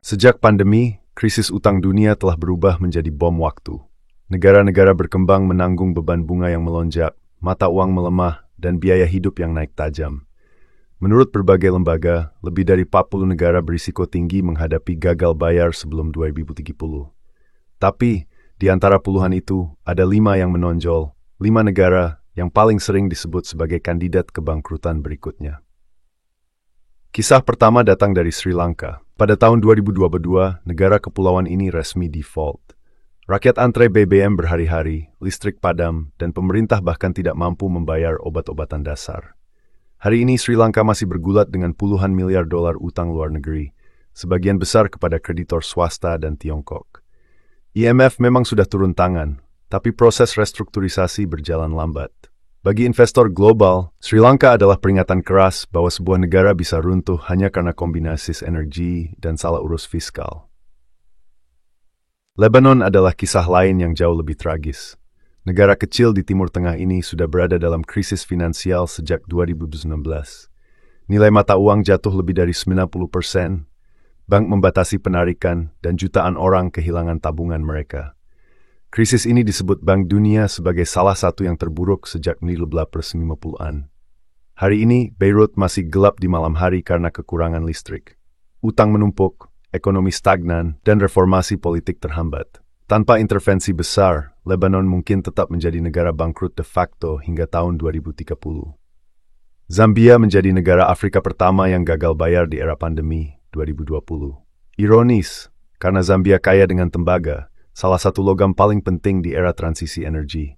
Sejak pandemi, krisis utang dunia telah berubah menjadi bom waktu. Negara-negara berkembang menanggung beban bunga yang melonjak, mata uang melemah, dan biaya hidup yang naik tajam. Menurut berbagai lembaga, lebih dari 40 negara berisiko tinggi menghadapi gagal bayar sebelum 2030. Tapi, di antara puluhan itu, ada 5 yang menonjol, 5 negara yang paling sering disebut sebagai kandidat kebangkrutan berikutnya. Kisah pertama datang dari Sri Lanka. Pada tahun 2022, negara kepulauan ini resmi default. Rakyat antre BBM berhari-hari, listrik padam, dan pemerintah bahkan tidak mampu membayar obat-obatan dasar. Hari ini Sri Lanka masih bergulat dengan puluhan miliar dolar utang luar negeri, sebagian besar kepada kreditor swasta dan Tiongkok. IMF memang sudah turun tangan, tapi proses restrukturisasi berjalan lambat. Bagi investor global, Sri Lanka adalah peringatan keras bahwa sebuah negara bisa runtuh hanya karena kombinasi energi dan salah urus fiskal. Lebanon adalah kisah lain yang jauh lebih tragis. Negara kecil di Timur Tengah ini sudah berada dalam krisis finansial sejak 2019. Nilai mata uang jatuh lebih dari 90%, bank membatasi penarikan, dan jutaan orang kehilangan tabungan mereka. Krisis ini disebut Bank Dunia sebagai salah satu yang terburuk sejak 1950-an. Hari ini, Beirut masih gelap di malam hari karena kekurangan listrik. Utang menumpuk, ekonomi stagnan, dan reformasi politik terhambat. Tanpa intervensi besar, Lebanon mungkin tetap menjadi negara bangkrut de facto hingga tahun 2030. Zambia menjadi negara Afrika pertama yang gagal bayar di era pandemi 2020. Ironis, karena Zambia kaya dengan tembaga, salah satu logam paling penting di era transisi energi.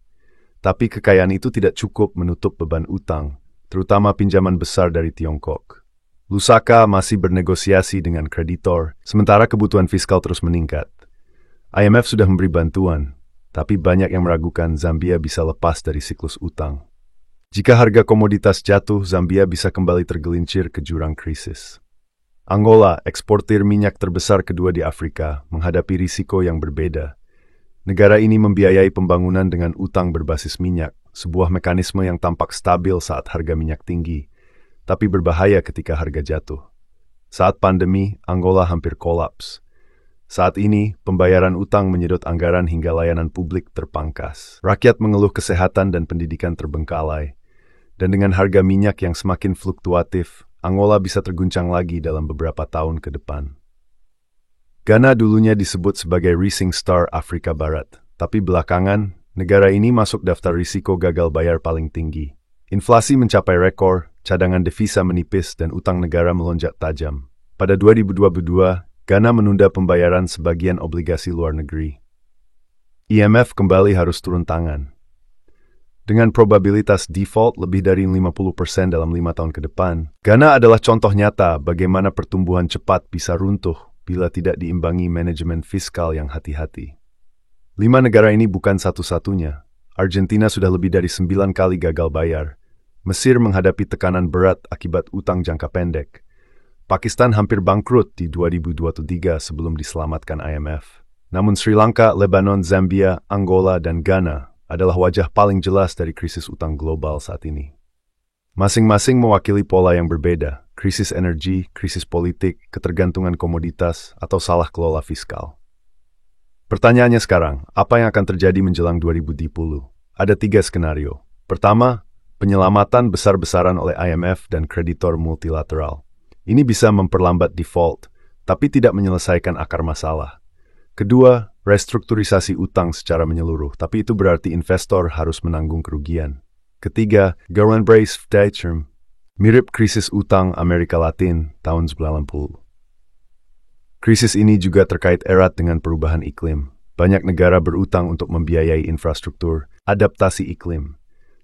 Tapi kekayaan itu tidak cukup menutup beban utang, terutama pinjaman besar dari Tiongkok. Lusaka masih bernegosiasi dengan kreditor, sementara kebutuhan fiskal terus meningkat. IMF sudah memberi bantuan, tapi banyak yang meragukan Zambia bisa lepas dari siklus utang. Jika harga komoditas jatuh, Zambia bisa kembali tergelincir ke jurang krisis. Angola, eksportir minyak terbesar kedua di Afrika, menghadapi risiko yang berbeda. Negara ini membiayai pembangunan dengan utang berbasis minyak, sebuah mekanisme yang tampak stabil saat harga minyak tinggi, tapi berbahaya ketika harga jatuh. Saat pandemi, Angola hampir kolaps. Saat ini, pembayaran utang menyedot anggaran hingga layanan publik terpangkas. Rakyat mengeluh kesehatan dan pendidikan terbengkalai. Dan dengan harga minyak yang semakin fluktuatif, Angola bisa terguncang lagi dalam beberapa tahun ke depan. Ghana dulunya disebut sebagai rising star Afrika Barat, tapi belakangan, negara ini masuk daftar risiko gagal bayar paling tinggi. Inflasi mencapai rekor, cadangan devisa menipis, dan utang negara melonjak tajam. Pada 2022, Ghana menunda pembayaran sebagian obligasi luar negeri. IMF kembali harus turun tangan. Dengan probabilitas default lebih dari 50% dalam 5 tahun ke depan, Ghana adalah contoh nyata bagaimana pertumbuhan cepat bisa runtuh bila tidak diimbangi manajemen fiskal yang hati-hati. 5 negara ini bukan satu-satunya. Argentina sudah lebih dari 9 kali gagal bayar. Mesir menghadapi tekanan berat akibat utang jangka pendek. Pakistan hampir bangkrut di 2023 sebelum diselamatkan IMF. Namun Sri Lanka, Lebanon, Zambia, Angola, dan Ghana adalah wajah paling jelas dari krisis utang global saat ini. Masing-masing mewakili pola yang berbeda, krisis energi, krisis politik, ketergantungan komoditas, atau salah kelola fiskal. Pertanyaannya sekarang, apa yang akan terjadi menjelang 2030? Ada 3 skenario. Pertama, penyelamatan besar-besaran oleh IMF dan kreditor multilateral. Ini bisa memperlambat default, tapi tidak menyelesaikan akar masalah. Kedua, restrukturisasi utang secara menyeluruh, tapi itu berarti investor harus menanggung kerugian. Ketiga, German-Brace-Deutschem, mirip krisis utang Amerika Latin tahun 90. Krisis ini juga terkait erat dengan perubahan iklim. Banyak negara berutang untuk membiayai infrastruktur, adaptasi iklim.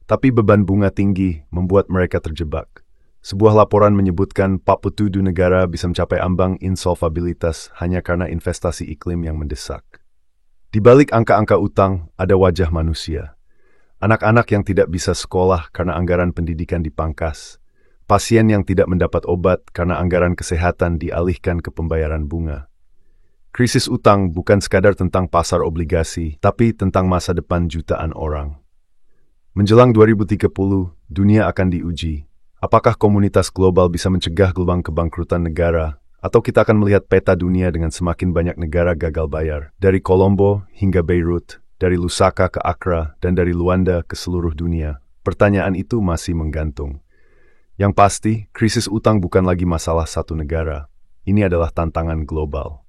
Tapi beban bunga tinggi membuat mereka terjebak. Sebuah laporan menyebutkan 47 negara bisa mencapai ambang insolvabilitas hanya karena investasi iklim yang mendesak. Di balik angka-angka utang, ada wajah manusia. Anak-anak yang tidak bisa sekolah karena anggaran pendidikan dipangkas. Pasien yang tidak mendapat obat karena anggaran kesehatan dialihkan ke pembayaran bunga. Krisis utang bukan sekadar tentang pasar obligasi, tapi tentang masa depan jutaan orang. Menjelang 2030, dunia akan diuji. Apakah komunitas global bisa mencegah gelombang kebangkrutan negara Atau kita akan melihat peta dunia dengan semakin banyak negara gagal bayar, dari Colombo hingga Beirut, dari Lusaka ke Accra, dan dari Luanda ke seluruh dunia? Pertanyaan itu masih menggantung. Yang pasti, krisis utang bukan lagi masalah satu negara. Ini adalah tantangan global.